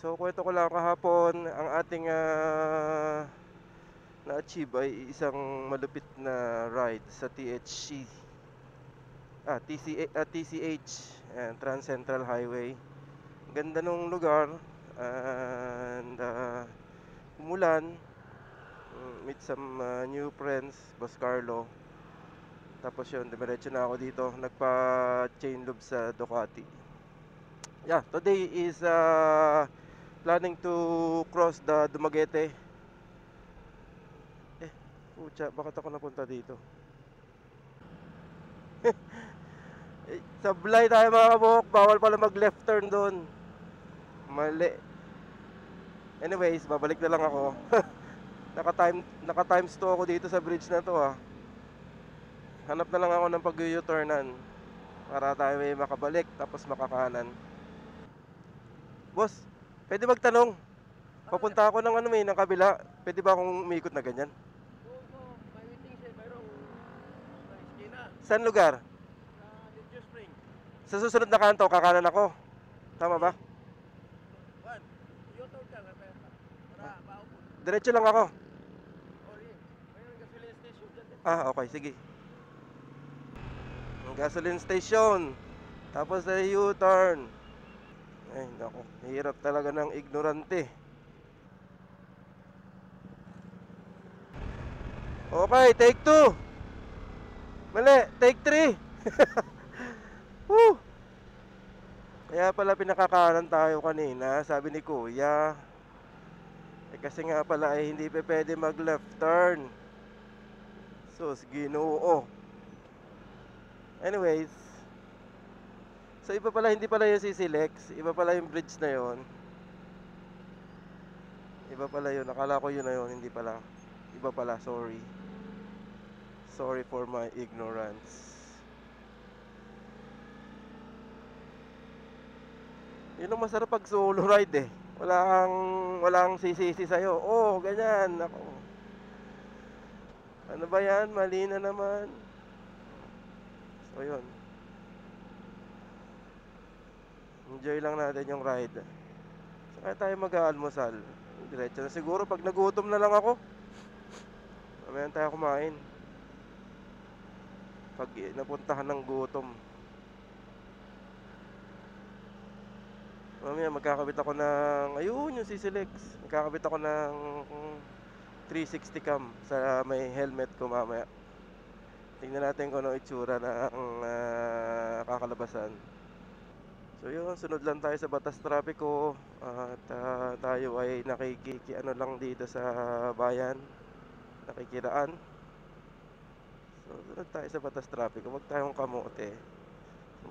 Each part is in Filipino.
So, kwento ko lang kahapon, ang ating na-achieve ay isang malupit na ride sa THC. TCH, ayan, Trans Central Highway. Ganda nung lugar, and umulan, meet some new friends, Boss Carlo. Tapos yun, dumiretso na ako dito, nagpa-chain loop sa Ducati. Yeah, today is planning to cross the Dumaguete. Pucha, bakit ako napunta dito? Sablay tayo mga kabuhok, bawal pala mag left turn doon. Mali. Anyways, babalik na lang ako. Naka times 2 ako dito sa bridge na to ah. Hanap na lang ako ng pag-U-turnan para tayo may makabalik tapos makakanan. Boss, pwede magtanong? Papunta ako ng ng kabila. Pwede ba akong umikot na ganyan? Oo, may waiting shed, mayroong sa iskina, Saan lugar? sa Little Spring. Sa susunod na kanto, kakanan ako. Tama ba? Juan, U-turn ka, para maupod. Diretso lang ako. Oh, yeah. Mayroong gasoline station dyan. Okay, sige. Ang gasoline station. Tapos ay U-turn. Ay, nako. Hirap talaga ng ignorante. Okay, take 2. Mali, take 3. Woo! Kaya pala pinakakanan tayo kanina, sabi ni Kuya. Kasi nga pala ay hindi pa pwede mag left turn. Sus, ginoo. Anyways, so iba pala, hindi pala yung CC-Lex. Iba pala yung bridge na yon. Iba pala yun. Akala ko yun na yun. Hindi pala. Iba pala. Sorry. Sorry for my ignorance. Yun ang masarap pag solo ride eh. Walang sisisi sa'yo. Oh, ganyan. Ako. Ano ba yan? Mali na naman. So, yun. Enjoy lang natin yung ride. Saka tayo mag-aalmusal. Diretso na siguro. Pag nagutom na lang ako, mamaya tayo kumain. Pag napuntahan ng gutom. Mamaya magkakabit ako ng, ayun yung CC-Lex. Magkakabit ako ng 360 cam sa may helmet ko mamaya. Tingnan natin kung ano itsura ng kakalabasan. So yun, sunod lang tayo sa batas trapiko. At tayo ay ano lang dito sa bayan. Nakikiraan. So sunod tayo sa batas trapiko. Huwag tayong kamote.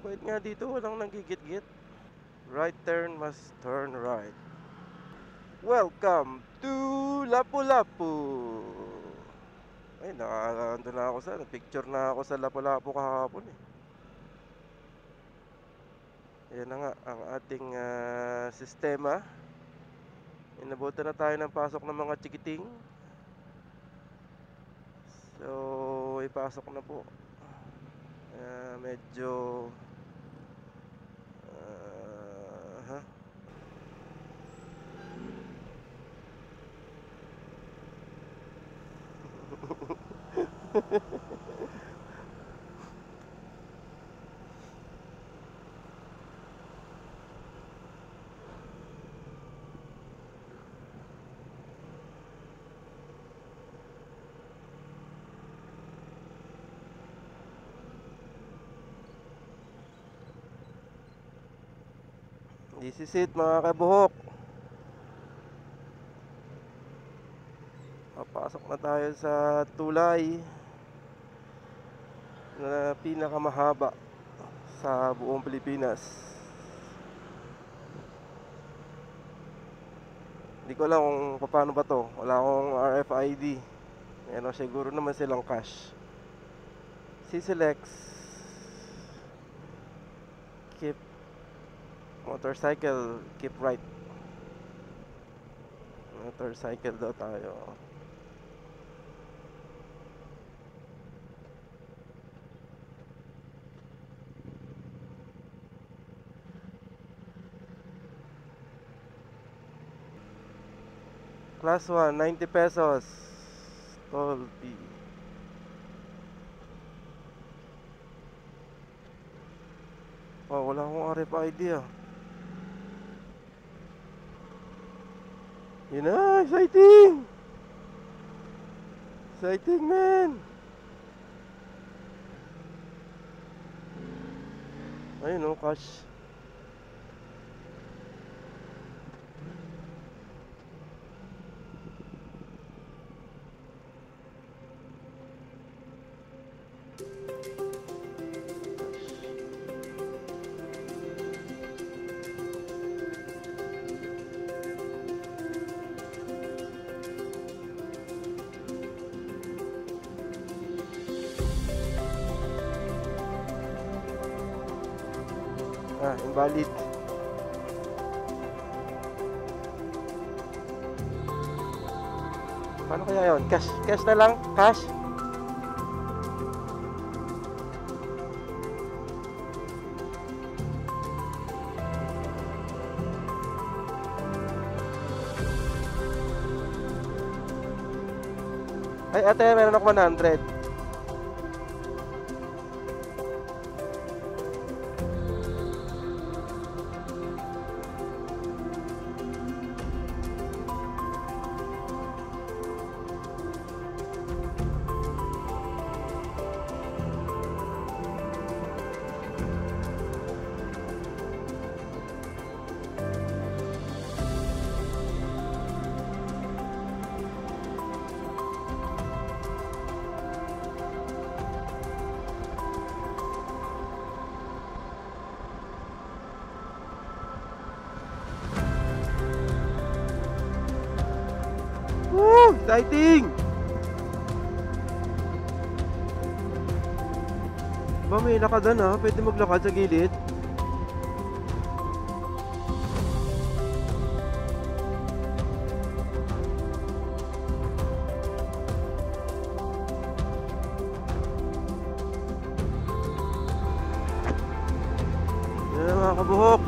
Mabait nga dito, walang nanggigit-git. Right turn must turn right. Welcome to Lapu-Lapu. Ay, nakakanta na ako picture na ako sa Lapu-Lapu kahapon eh. Ayan na nga ang ating sistema. Inabutan na tayo ng pasok ng mga chikiting. So, ipasok na po. Medyo ha? This is it mga kabuhok. Papasok na tayo sa tulay na pinakamahaba sa buong Pilipinas. Hindi ko alam kung paano ba to. Wala akong RFID. Ano, siguro naman silang cash. CC-Lex. Keep motorcycle, keep right. Motorcycle daw tayo. Class 1, 90 pesos. Toll fee. Oh, wala akong RFID ah. Yun na, exciting! Exciting, man! Ayun oh, cash. Ah, invalid. Paano kaya yun? Cash, cash na lang? Cash? Ay, ate, meron ako 100. Woo! Exciting! Ba, may lakadan ha? Pwede maglakad sa gilid? Yan na mga kabuhok.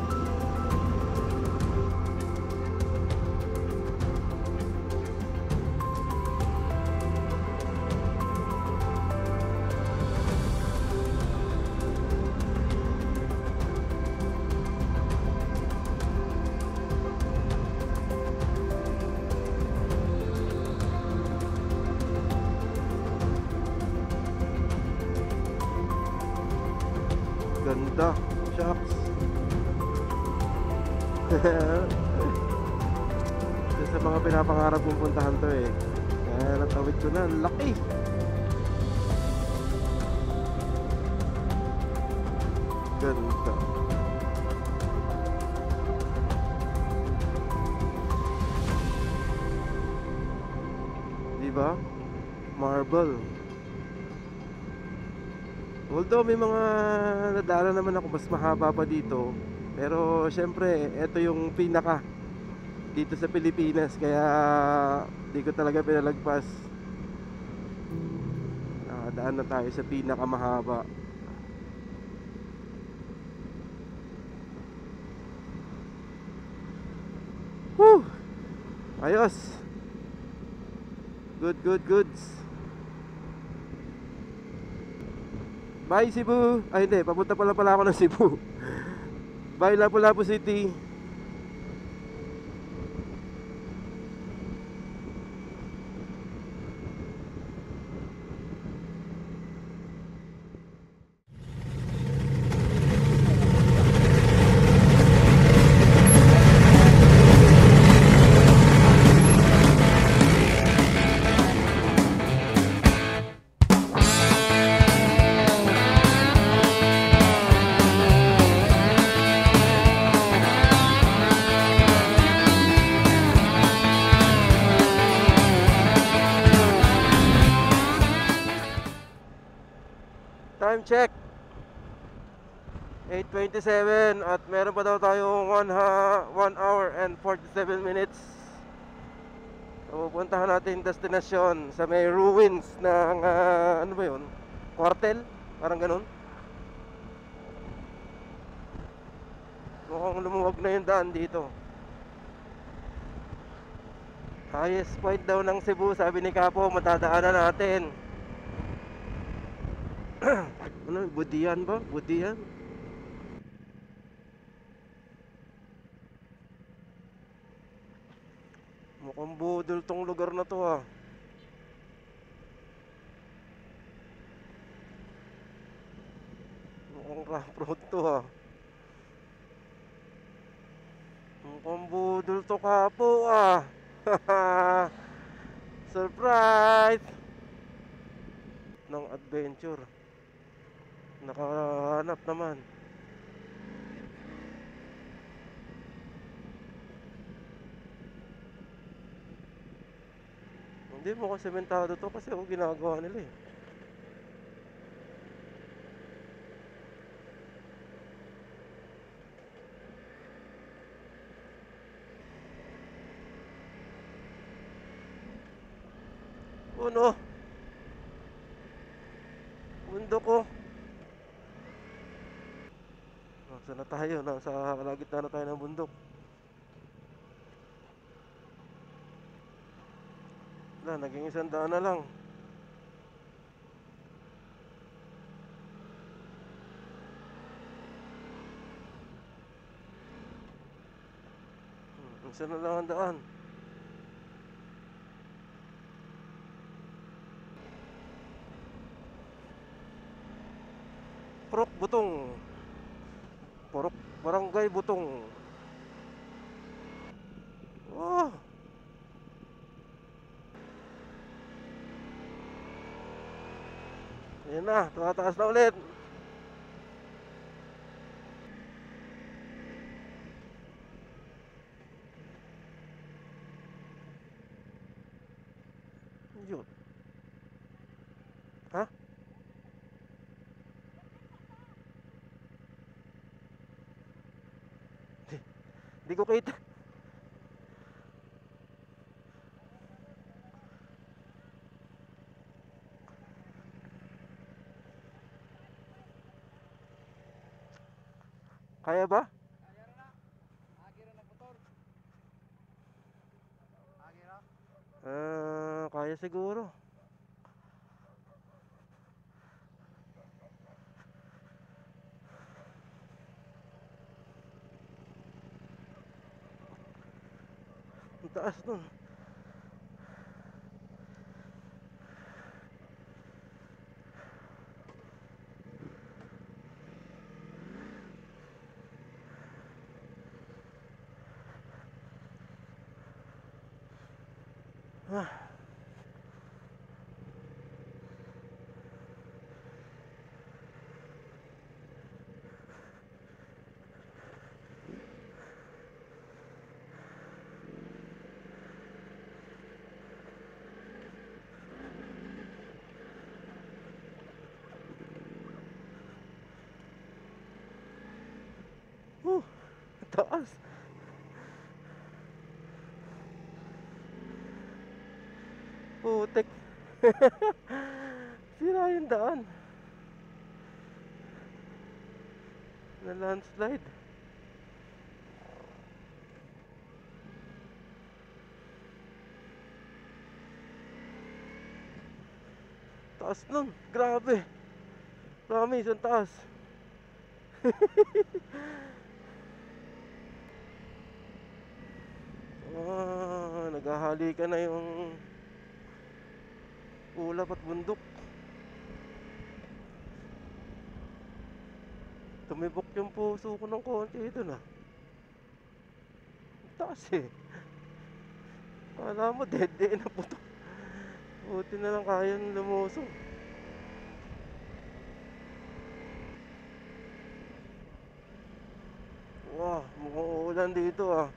Ganda. Shucks. Isa sa mga pinapangarap kong puntahan to eh. Kaya natawid ko na. Ang laki. Ganda. Diba? Marble. Although may mga nadala naman ako mas mahaba pa dito, pero syempre ito yung pinaka dito sa Pilipinas, kaya di ko talaga pinalagpas. Nakadaan na tayo sa pinaka mahaba. Woo! Ayos. Goods. Bye Cebu. Ay hindi, papunta pala ako ng Cebu. Bye Lapu-Lapu City. Time check 8:27 at meron pa daw tayong 1 hour and 47 minutes. So, pupuntahan natin yung destinasyon sa may ruins ng ano ba yun? Quartel? Parang ganun. Mukhang lumuwag na yung daan dito. Highest point daw ng Cebu, sabi ni Kapo, matadaanan natin. Ano, Budian ba? Budian? Mukhang budol tong lugar na to ah. Mukhang rough road to ah. Mukhang budol to, Kapo ah. Surprise! Ng adventure. Nakahanap naman. Hindi, mukhang sementado to kasi ako ginagawa nila eh. Uno, mundo ko. Saan na tayo? Nasa kalagitna na tayo ng bundok. Wala, naging 100 na lang. Isa na lang ang daan. Purok Butong. Purok Barangay Butong. Oh, ayan na, tumataas na ulit. Yun. Ha? Di ko kita. Kaya ba? Kaya siguro. Ang taas nun. Ah. Ang taas. Putek. Sira yung daan. Na landslide. Taas nun. Grabe. Promise, ang taas. Naghahali ka na yung ulap at bundok. Tumibok yung puso ko ng konti dun ah. Taas eh. Kala mo dead na puto. Buti na lang kayang lumusong. Wow, mukhang uulan dito ah.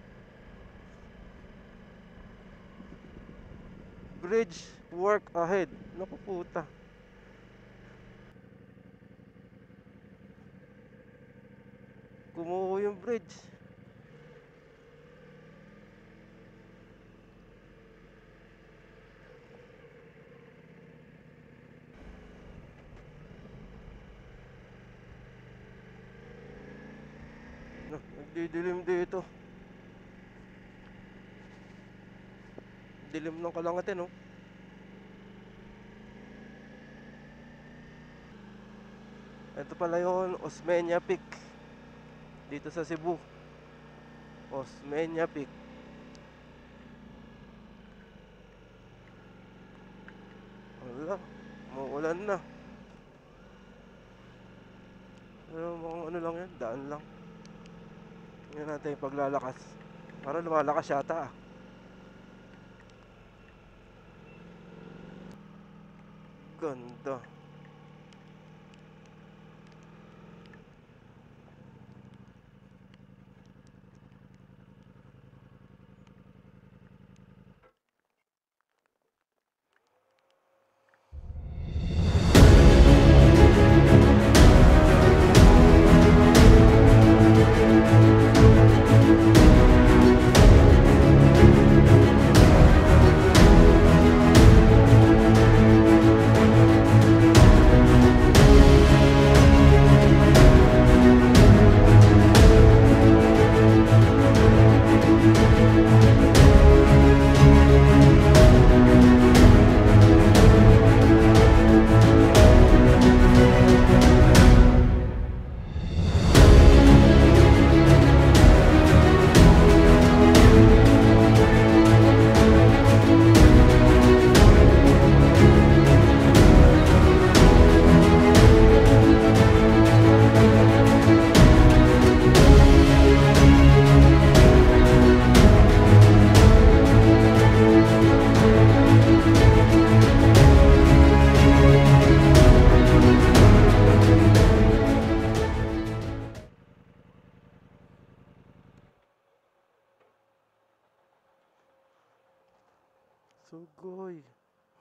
Bridge work ahead. Naku puta. Gumuho yung bridge. Nagdidilim dito. dilim ng Kalangatin, oh. Ito pala yung Osmeña Peak dito sa Cebu. Osmeña Peak. Wala, umuulan na. Pero mukhang ano lang yan, daan lang. Tingnan natin yung paglalakas. Parang lumalakas yata, ah. Ganda. Sugoy.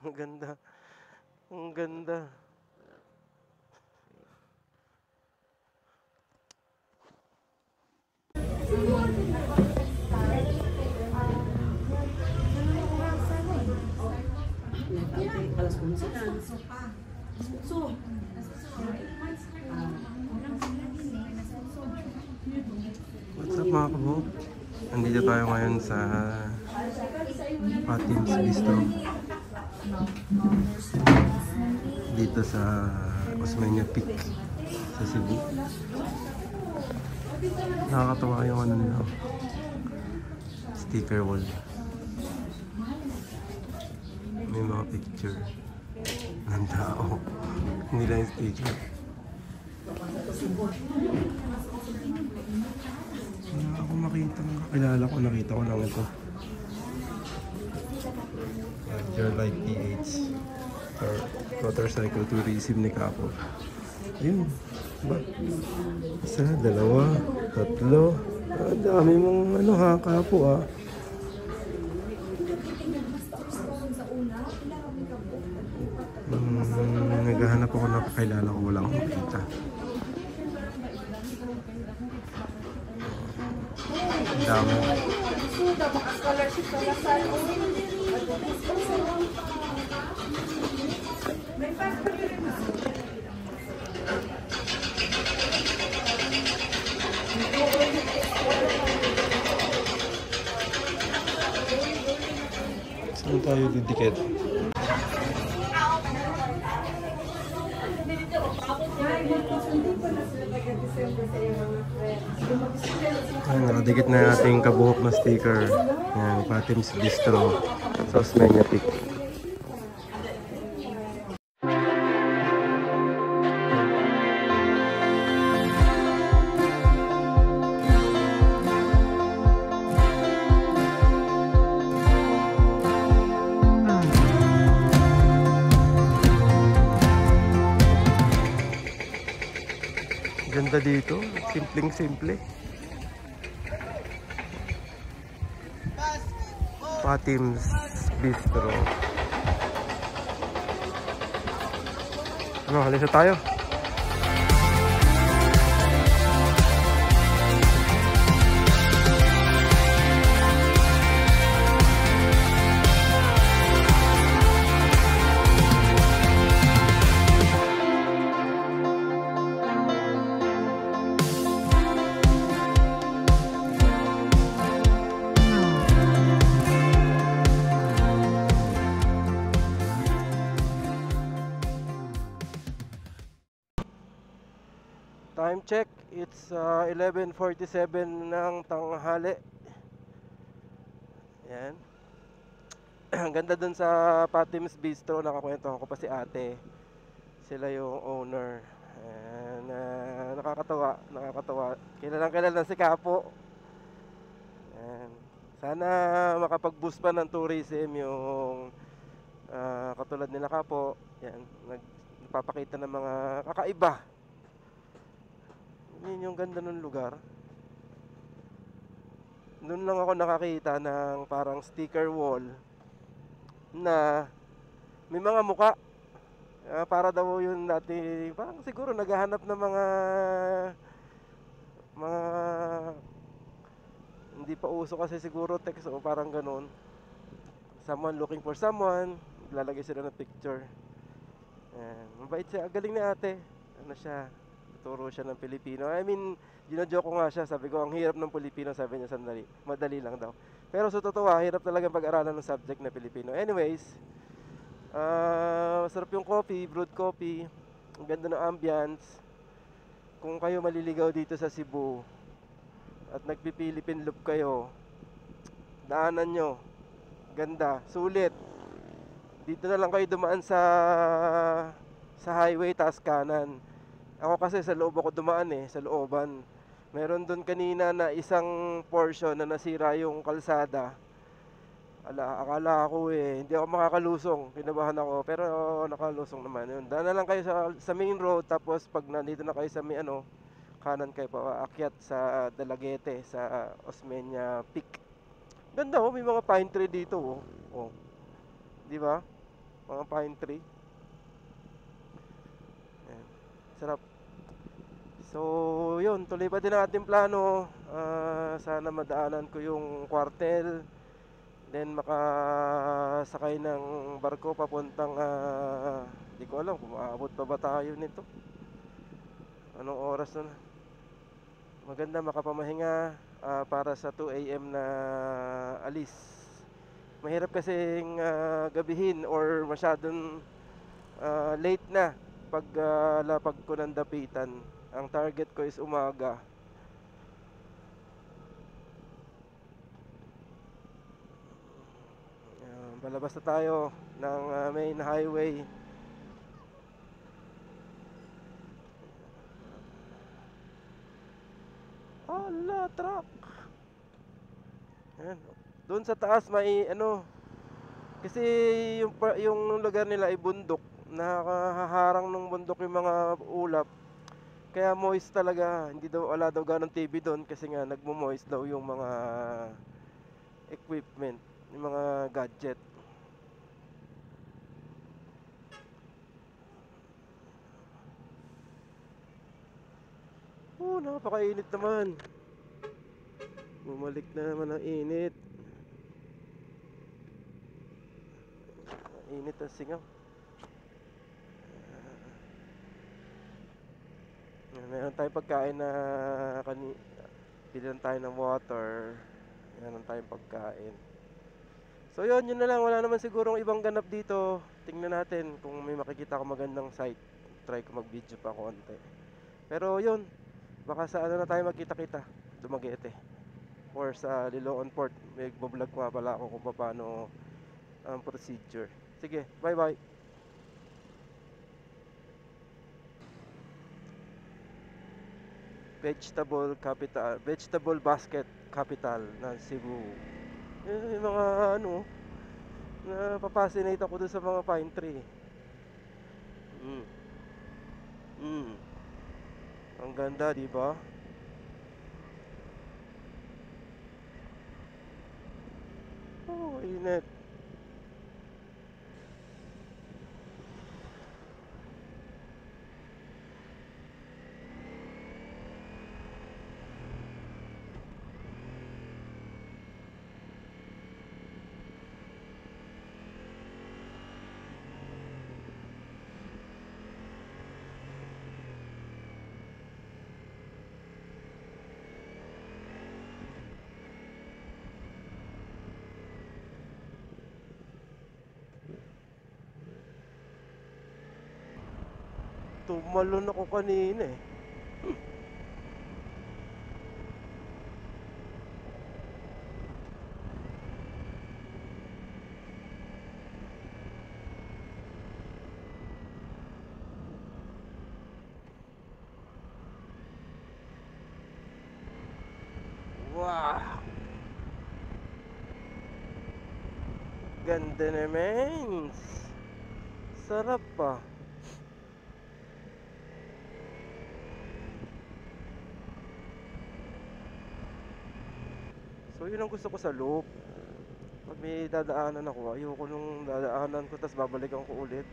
Ang ganda. Ang ganda. What's up mga kabo? Nandito tayo ngayon sa Patim's Bistro dito sa Osmeña Peak sa Cebu. Nakakatawa yung ano nila, sticker wall. May mga picture ng tao, hindi lang yung sticker. Wala ako makita, kakilala ko, nakita ko lang ito. Your Life PH or motorcycle tourism ni Kapo. Ayun ba? Isa, dalawa, tatlo. Ang dami mong ano ha, Kapo ah. Naghahanap ako ng kakilala ko, wala akong makita. Ang dami. Saan tayo didikit? Ay, nakadikit na ating kabuhok na sticker. Yan, Patim's Bistro sa Osmeña Peak. Ganda dito, simpleng-simple. Patim's Bistro. Ano, halisa tayo. Time check, it's 11:47 ng tanghali. Yan. Ang ganda dun sa Patim's Bistro, nakakwento ko pa si ate. Sila yung owner. And nakakatawa. Kilalang si Kapo. Yan. Sana makapag-boost pa ng tourism yung katulad nila Kapo. Yan, nagpapakita ng mga kakaiba. Yun yung ganda ng lugar. Doon lang ako nakakita ng parang sticker wall na may mga muka. Para daw yun dati, parang siguro naghahanap ng mga hindi pa uso kasi siguro text o parang ganun. Someone looking for someone, lalagay sila ng picture. Ayan. Mabait siya, galing ni ate. Ano siya, tuturo siya ng Pilipino. I mean, ginajoke ko nga siya, sabi ko, ang hirap ng Pilipino, sabi niya sandali. Madali lang daw. Pero sa totoo, hirap talaga pag-aralan ng subject na Pilipino. Anyways, masarap yung coffee, brewed coffee. Ang ganda ng ambience. Kung kayo maliligaw dito sa Cebu at nagpi-Philippine loop kayo, daanan nyo. Ganda, sulit. Dito na lang kayo dumaan sa highway, taas kanan. Ako kasi sa loob ako dumaan sa looban. Meron doon kanina na isang portion na nasira yung kalsada. Akala ko hindi ako makakalusong. Kinabahan ako, pero nakalusong naman yun. Daan na lang kayo sa main road, tapos pag nandito na kayo sa may kanan kayo pa aakyat sa Dalaguete, sa Osmeña Peak. Ganda may mga pine tree dito oh. Di ba? Mga pine tree. Ayan. Sarap. So, yun, tuloy pa din ang ating plano. Sana madaanan ko yung kwartel. Then makasakay ng barko papuntang di ko alam kung maabot pa ba tayo nito. Anong oras na? Maganda makapamahinga para sa 2 AM na alis. Mahirap kasing gabihin or masyadong late na pag lapag ko ng Dapitan. Ang target ko is umaga. Palabas na tayo ng main highway. Hala, truck. Ayan. Doon sa taas may kasi yung lugar nila ay bundok. Nakaharang ng bundok yung mga ulap. Kaya moist talaga. Hindi daw wala daw ganong TV doon kasi nga nagmo-moist daw yung mga equipment, yung mga gadget. Napakainit naman. Bumalik na naman ang init. Init ang singaw. Meron tayong pagkain na bilan tayo ng water. Meron tayong pagkain. So yun na lang. Wala naman sigurong ibang ganap dito. Tingnan natin kung may makikita ko magandang site. Try ko mag-video pa konti. Pero yun, baka sa na tayo magkita-kita. Dumaguete. Or sa Liloan Port. May vlog nga pala ako kung paano ang procedure. Sige, bye-bye. Vegetable basket capital ng Cebu. Yung mga napapascinate ako dun sa mga pine tree. Ang ganda, di ba? Init. Tumalon ako kanina Ganda naman. Sarap pa. So yun ang gusto ko sa loop. Pag may dadaanan ako, ayoko nung dadaanan ko tapos babalikan ko ulit.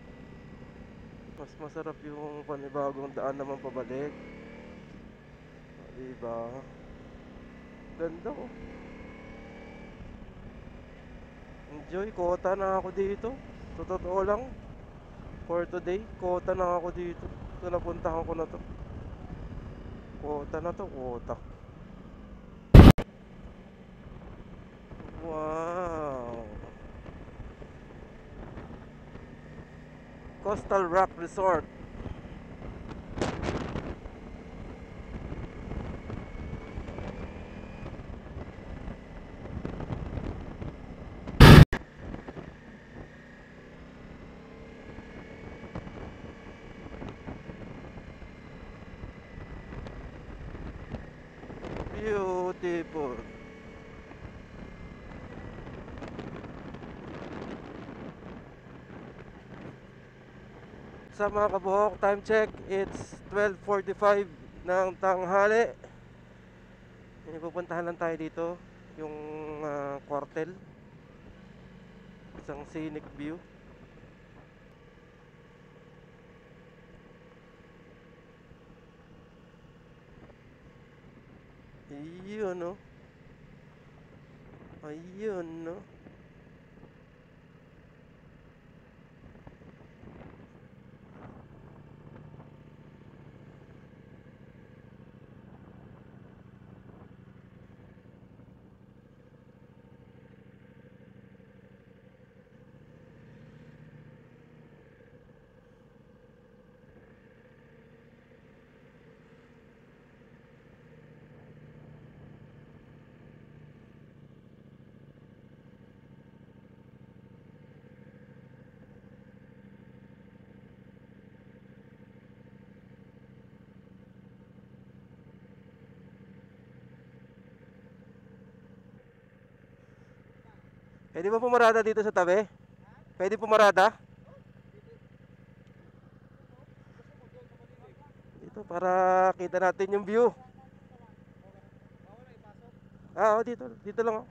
Mas masarap yung panibagong daan naman pabalik. Diba? Ganda oh. Enjoy, kota na ako dito. Sa totoo lang, for today, kota na ako dito. Ito napuntahan ko na to. Kota na to, kota. Wow. Coastal Rock Resort. Beautiful. Sa mga kabuhok, time check, it's 12:45 ng tanghali. Pupuntahan lang tayo dito, yung kwartel. Isang scenic view. Ayun no. Ayun no. Pwede ba pumarada dito sa tabi? Pwede pumarada? Dito para kita natin yung view. Dito lang. Oh.